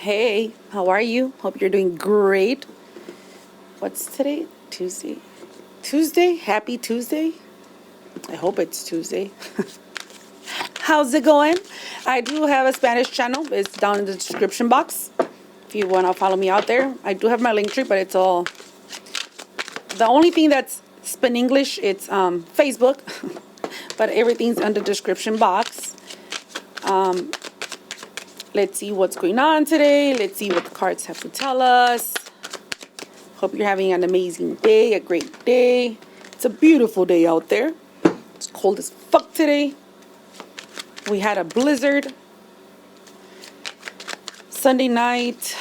Hey, how are you? Hope you're doing great. What's today? Tuesday. Tuesday? Happy Tuesday? I hope it's Tuesday. How's it going? I do have a Spanish channel. It's down in the description box. If you want to follow me out there. I do have my link tree, but it's all... The only thing that's spin English, it's Facebook. But everything's on the description box. Let's see what's going on today. Let's see what the cards have to tell us. Hope you're having an amazing day, a great day. It's a beautiful day out there. It's cold as fuck today. We had a blizzard Sunday night.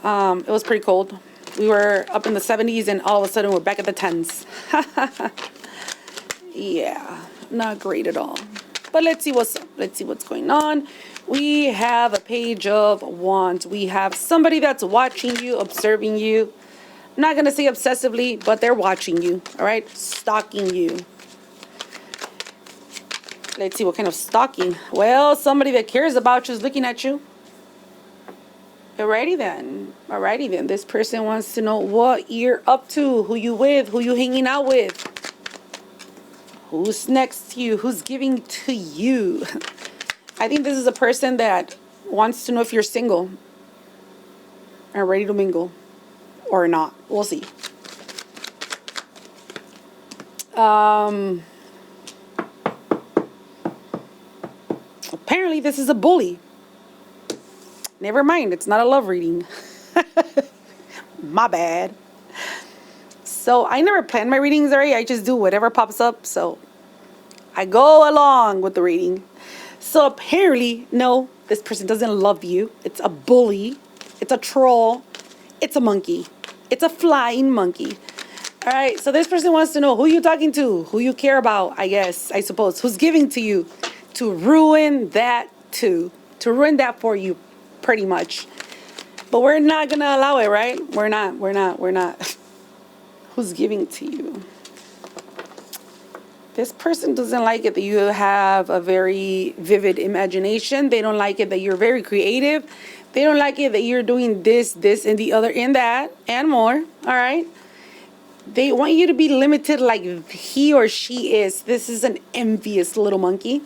It was pretty cold. We were up in the 70s and all of a sudden we're back at the 10s. Yeah, not great at all. But let's see what's up. Let's see what's going on. We have a page of wands. We have somebody that's watching you, observing you. I'm not going to say obsessively, but they're watching you, all right? Stalking you. Let's see what kind of stalking. Well, somebody that cares about you is looking at you. Alrighty then. This person wants to know what you're up to, who you with, who you hanging out with. Who's next to you, who's giving to you. I think this is a person that wants to know if you're single and ready to mingle or not. We'll see. Apparently this is a bully. Never mind, it's not a love reading. My bad. So I never plan my readings already. I just do whatever pops up. So I go along with the reading. So apparently, no, this person doesn't love you. It's a bully. It's a troll. It's a monkey. It's a flying monkey. All right. So this person wants to know who you're talking to, who you care about, I suppose, who's giving to you to ruin that too, to ruin that for you pretty much. But we're not going to allow it, right? We're not. Who's giving to you? This person doesn't like it that you have a very vivid imagination. They don't like it that you're very creative. They don't like it that you're doing this, and the other, and that, and more. All right? They want you to be limited like he or she is. This is an envious little monkey.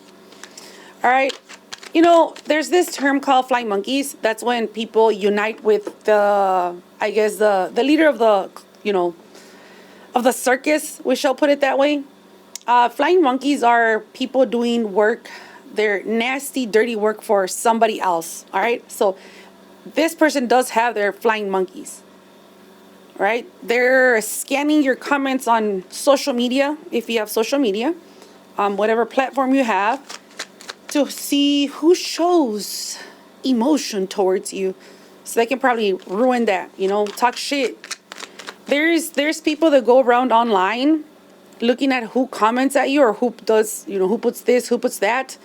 All right? You know, there's this term called flying monkeys. That's when people unite with the leader of the, of the circus, we shall put it that way. Flying monkeys are people doing work, their nasty, dirty work for somebody else, all right? So this person does have their flying monkeys, right? They're scanning your comments on social media, if you have social media, whatever platform you have, to see who shows emotion towards you. So they can probably ruin that, talk shit. There's people that go around online looking at who comments at you or who does, who puts this, who puts that,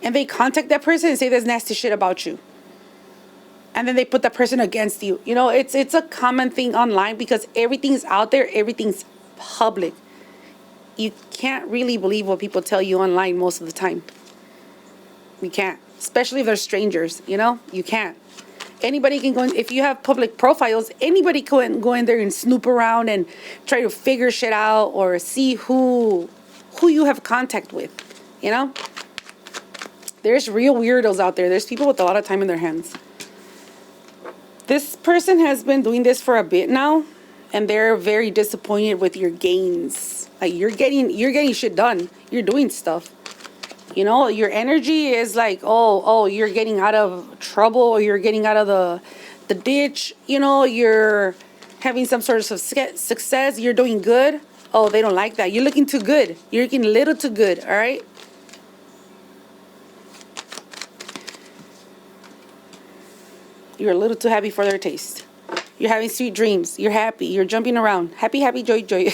and they contact that person and say this nasty shit about you. And then they put that person against you. It's a common thing online because everything's out there, everything's public. You can't really believe what people tell you online most of the time. You can't, especially if they're strangers, you can't. Anybody can go in, if you have public profiles, anybody can go in there and snoop around and try to figure shit out or see who you have contact with, There's real weirdos out there. There's people with a lot of time in their hands. This person has been doing this for a bit now, and they're very disappointed with your gains. Like you're getting shit done. You're doing stuff. Your energy is like, oh, you're getting out of trouble or you're getting out of the ditch. You're having some sort of success. You're doing good. Oh, they don't like that. You're looking too good. You're looking a little too good. All right. You're a little too happy for their taste. You're having sweet dreams. You're happy. You're jumping around. Happy, happy, joy, joy.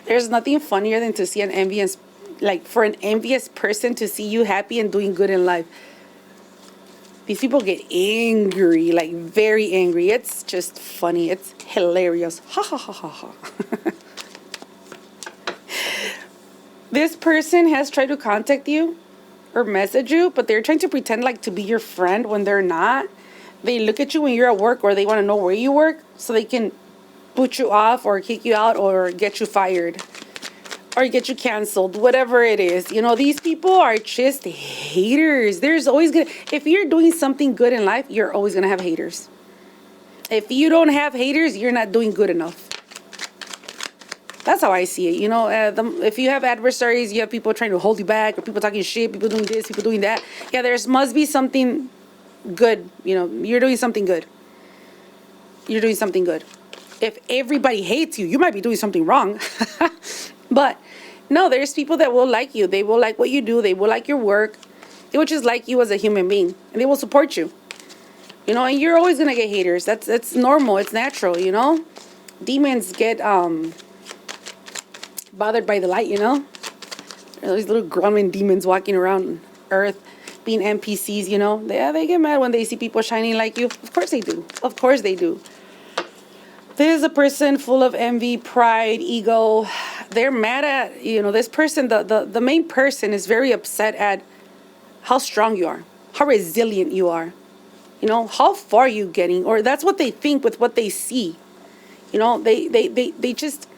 There's nothing funnier than to see for an envious person to see you happy and doing good in life. These people get angry, like very angry. It's just funny. It's hilarious. Ha ha ha ha ha. This person has tried to contact you or message you, but they're trying to pretend like to be your friend when they're not. They look at you when you're at work, or they want to know where you work so they can put you off or kick you out or get you fired or get you canceled, whatever it is. These people are just haters. There's always gonna, if you're doing something good in life, you're always gonna have haters. If you don't have haters, you're not doing good enough. That's how I see it. If you have adversaries, you have people trying to hold you back, or people talking shit, people doing this, people doing that. Yeah, there must be something good. You're doing something good. You're doing something good. If everybody hates you, you might be doing something wrong. But no, there's people that will like you. They will like what you do. They will like your work. They will just like you as a human being, and they will support you. And you're always gonna get haters. That's normal. It's natural. Demons get bothered by the light. There's little gremlin demons walking around Earth, being NPCs. They get mad when they see people shining like you. Of course they do. Of course they do. There's a person full of envy, pride, ego. They're mad at, this person. The main person is very upset at how strong you are, how resilient you are, how far you getting, or that's what they think with what they see. They just,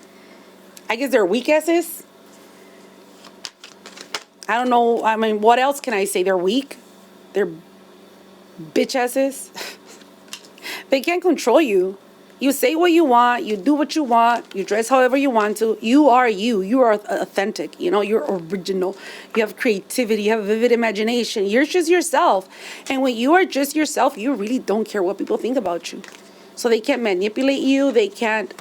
I guess they're weak asses. I don't know. I mean, what else can I say? They're weak. They're bitch asses. They can't control you. You say what you want. You do what you want. You dress however you want to. You are you. You are authentic. You're original. You have creativity. You have a vivid imagination. You're just yourself. And when you are just yourself, you really don't care what people think about you. So they can't manipulate you. They can't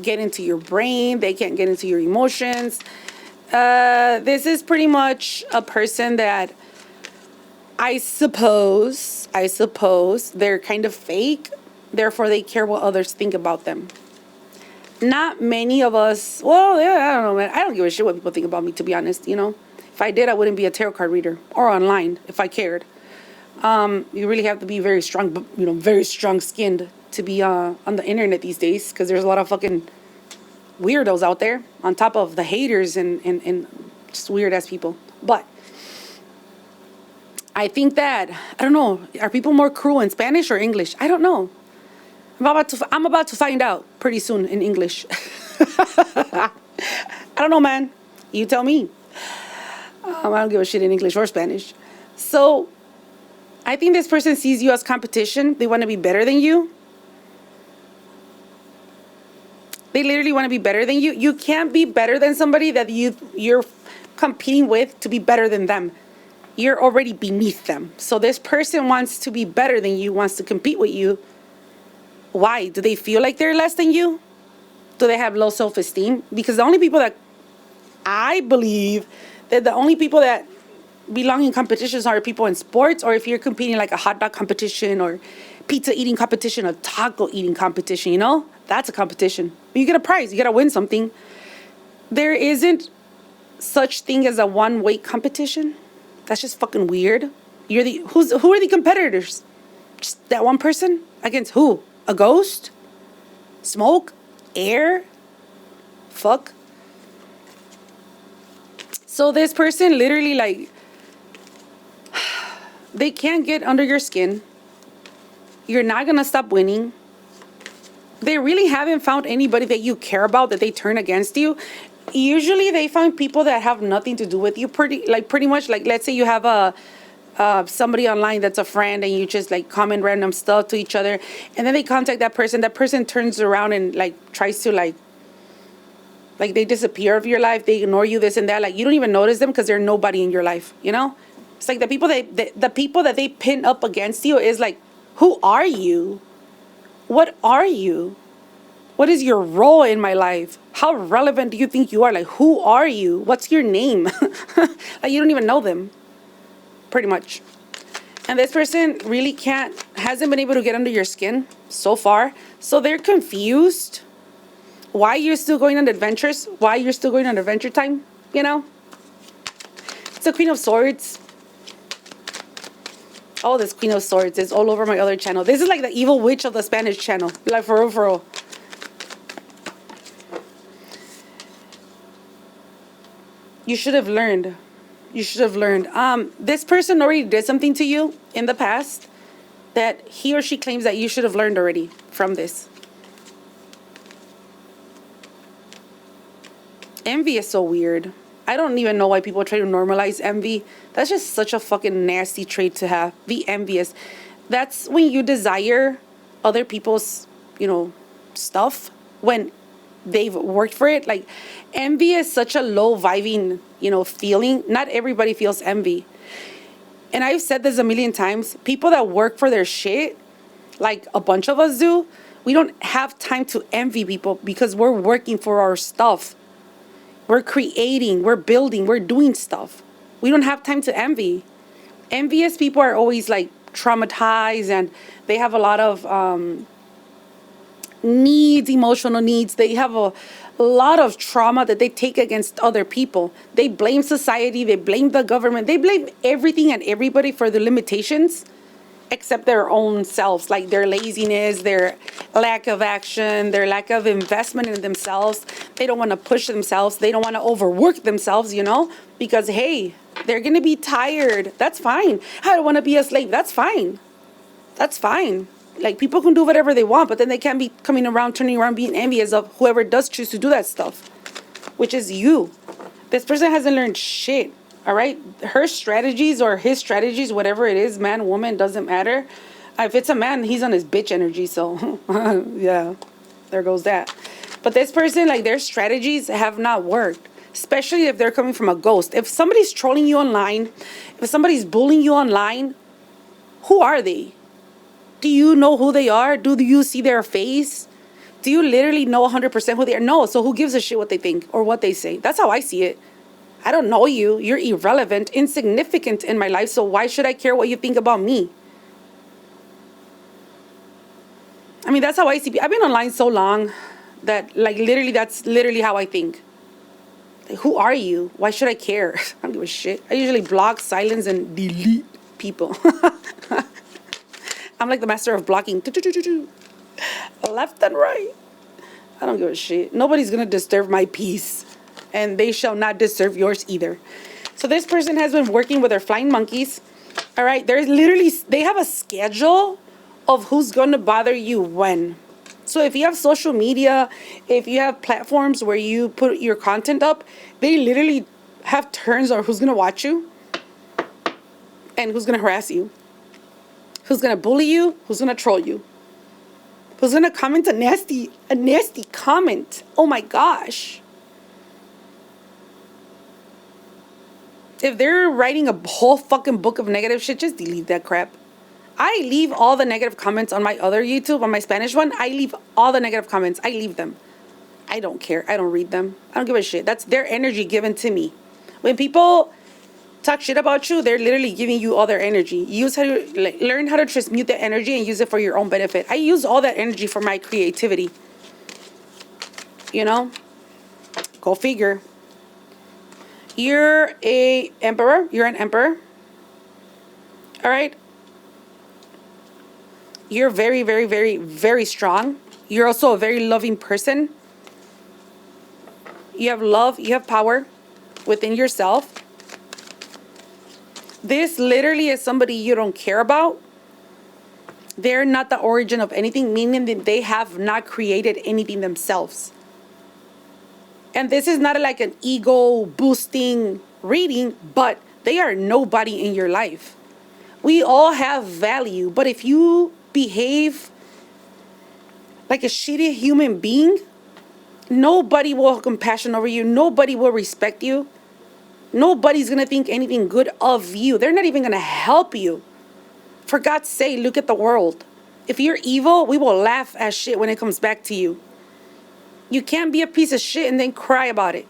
get into your brain. They can't get into your emotions. This is pretty much a person that I suppose they're kind of fake. Therefore, they care what others think about them. Not many of us, well, yeah, I don't know, man. I don't give a shit what people think about me, to be honest, If I did, I wouldn't be a tarot card reader or online if I cared. You really have to be very strong, very strong-skinned to be on the internet these days, because there's a lot of fucking weirdos out there, on top of the haters and just weird-ass people. But I think that, I don't know, are people more cruel in Spanish or English? I don't know. I'm about to find out pretty soon in English. I don't know, man. You tell me. I don't give a shit in English or Spanish. So I think this person sees you as competition. They want to be better than you. They literally want to be better than you. You can't be better than somebody that you're competing with to be better than them. You're already beneath them. So this person wants to be better than you, wants to compete with you. Why? Do they feel like they're less than you? Do they have low self-esteem? Because the only people that, I believe that the only people that belong in competitions are people in sports, or if you're competing like a hot dog competition or pizza eating competition, a taco eating competition, that's a competition. You get a prize, you gotta win something. There isn't such thing as a one-way competition. That's just fucking weird. Who are the competitors? Just that one person? Against who? A ghost? Smoke? Air? Fuck. So this person literally, like, they can't get under your skin. You're not gonna stop winning. They really haven't found anybody that you care about that they turn against you. Usually they find people that have nothing to do with you, pretty much. Like, let's say you have somebody online that's a friend, and you just like comment random stuff to each other, and then they contact that person turns around and like tries to like they disappear of your life. They ignore you, this and that. Like, you don't even notice them because they're nobody in your life. It's like the people that they pin up against you is like, who are you? What are you? What is your role in my life? How relevant do you think you are? Like, who are you? What's your name? Like, you don't even know them, pretty much. And this person really hasn't been able to get under your skin so far. So they're confused. Why you're still going on adventures? Why you're still going on adventure time? It's the Queen of Swords. Oh, this Queen of Swords is all over my other channel. This is like the evil witch of the Spanish channel. Like, for real, for real. You should have learned. This person already did something to you in the past. that he or she claims that you should have learned already from this. Envy is so weird. I don't even know why people try to normalize envy. That's just such a fucking nasty trait to have. Be envious. That's when you desire other people's, stuff when they've worked for it. Like, envy is such a low vibing, feeling. Not everybody feels envy. And I've said this a million times. People that work for their shit, like a bunch of us do, we don't have time to envy people because we're working for our stuff. We're creating, we're building, we're doing stuff. We don't have time to envy. Envious people are always like traumatized, and they have a lot of needs, emotional needs. They have a lot of trauma that they take against other people. They blame society, they blame the government, they blame everything and everybody for the limitations except their own selves, like their laziness, their lack of action, their lack of investment in themselves. They don't want to push themselves. They don't want to overwork themselves, because, hey, they're going to be tired. That's fine. I don't want to be a slave. That's fine. That's fine. Like, people can do whatever they want, but then they can't be coming around, turning around, being envious of whoever does choose to do that stuff, which is you. This person hasn't learned shit. All right, her strategies or his strategies, whatever it is, man, woman, doesn't matter. If it's a man, he's on his bitch energy, so yeah, there goes that. But this person, like, their strategies have not worked, especially if they're coming from a ghost. If somebody's trolling you online, if somebody's bullying you online, who are they? Do you know who they are? Do you see their face? Do you literally know 100% who they are? No, so who gives a shit what they think or what they say? That's how I see it. I don't know you. You're irrelevant, insignificant in my life, so why should I care what you think about me? I mean, that's how I see people. I've been online so long that, like, literally, that's literally how I think. Like, who are you? Why should I care? I don't give a shit. I usually block, silence, and delete people. I'm like the master of blocking. Left and right. I don't give a shit. Nobody's going to disturb my peace. And they shall not disturb yours either. So this person has been working with their flying monkeys. All right. They have a schedule of who's going to bother you when. So if you have social media, if you have platforms where you put your content up, they literally have turns on who's going to watch you and who's going to harass you, who's going to bully you, who's going to troll you, who's going to comment a nasty comment. Oh my gosh. If they're writing a whole fucking book of negative shit, just delete that crap. I leave all the negative comments on my other YouTube, on my Spanish one. I leave all the negative comments. I leave them. I don't care. I don't read them. I don't give a shit. That's their energy given to me. When people talk shit about you, they're literally giving you all their energy. Learn how to transmute that energy and use it for your own benefit. I use all that energy for my creativity. Go figure. You're an emperor. All right. You're very, very, very, very strong. You're also a very loving person. You have love. You have power within yourself. This literally is somebody you don't care about. They're not the origin of anything, meaning that they have not created anything themselves. And this is not like an ego boosting reading, but they are nobody in your life. We all have value, but if you behave like a shitty human being, nobody will have compassion over you. Nobody will respect you. Nobody's going to think anything good of you. They're not even going to help you. For God's sake, look at the world. If you're evil, we will laugh at shit when it comes back to you. You can't be a piece of shit and then cry about it.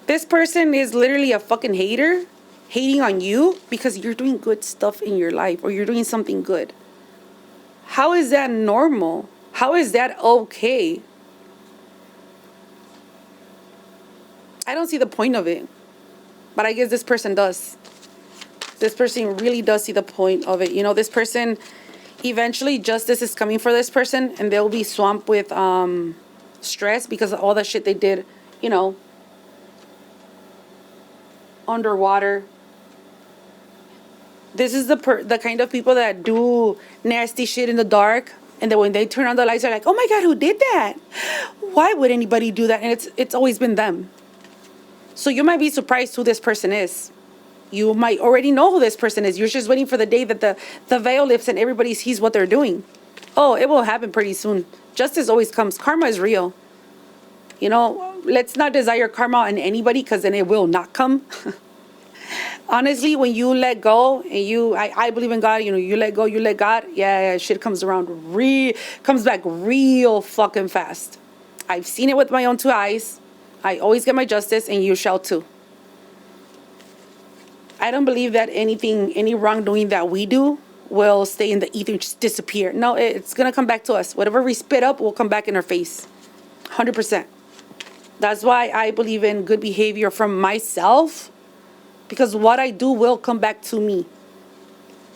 This person is literally a fucking hater, hating on you because you're doing good stuff in your life or you're doing something good. How is that normal? How is that okay? I don't see the point of it, but I guess this person does. This person really does see the point of it. This person, eventually justice is coming for this person and they'll be swamped with stress because of all the shit they did, underwater. This is the kind of people that do nasty shit in the dark, and then when they turn on the lights, they're like, "Oh my God, who did that? Why would anybody do that?" And it's always been them. So you might be surprised who this person is. You might already know who this person is. You're just waiting for the day that the veil lifts and everybody sees what they're doing. Oh, it will happen pretty soon. Justice always comes. Karma is real. You know, let's not desire karma on anybody because then it will not come. Honestly, when you let go and I believe in God, you know, you let go, you let God, yeah, shit comes around comes back real fucking fast. I've seen it with my own two eyes. I always get my justice and you shall too. I don't believe that any wrongdoing that we do will stay in the ether and just disappear. No, it's gonna come back to us. Whatever we spit up will come back in our face. 100%. That's why I believe in good behavior from myself, because what I do will come back to me.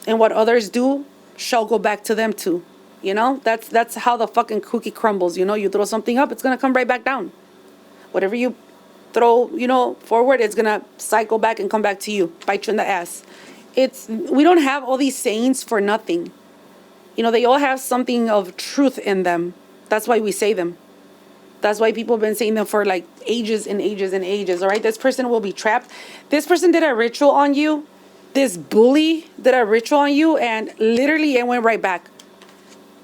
And what others do shall go back to them too. You know? That's how the fucking cookie crumbles, you know? You throw something up, it's gonna come right back down. Whatever you throw, you know, forward, it's gonna cycle back and come back to you, bite you in the ass. We don't have all these sayings for nothing. You know, they all have something of truth in them. That's why we say them. That's why people have been saying them for like ages and ages and ages. All right, this person will be trapped. This person did a ritual on you. This bully did a ritual on you, and literally it went right back.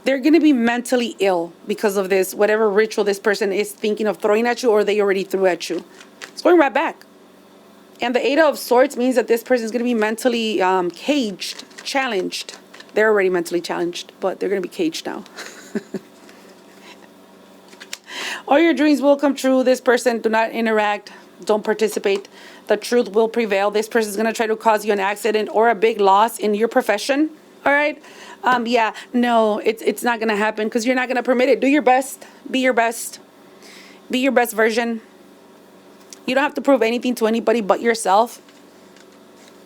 They're going to be mentally ill because of this, whatever ritual this person is thinking of throwing at you or they already threw at you. It's going right back. And the Eight of Swords means that this person is going to be mentally caged, challenged. They're already mentally challenged, but they're going to be caged now. All your dreams will come true. This person, do not interact. Don't participate. The truth will prevail. This person is going to try to cause you an accident or a big loss in your profession. All right. Yeah, no, it's not going to happen because you're not going to permit it. Do your best. Be your best. Be your best version. You don't have to prove anything to anybody but yourself.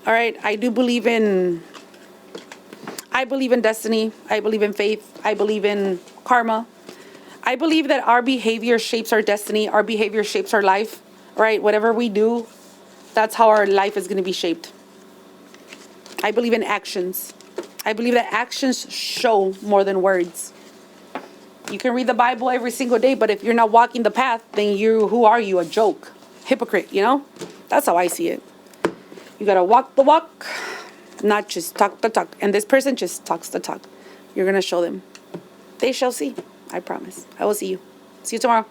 All right. I believe in destiny. I believe in faith. I believe in karma. I believe that our behavior shapes our destiny. Our behavior shapes our life. Right? Whatever we do, that's how our life is going to be shaped. I believe in actions. I believe that actions show more than words. You can read the Bible every single day, but if you're not walking the path, then who are you? A joke. Hypocrite, you know? That's how I see it. You gotta walk the walk, not just talk the talk. And this person just talks the talk. You're gonna show them. They shall see. I promise. I will see you. See you tomorrow.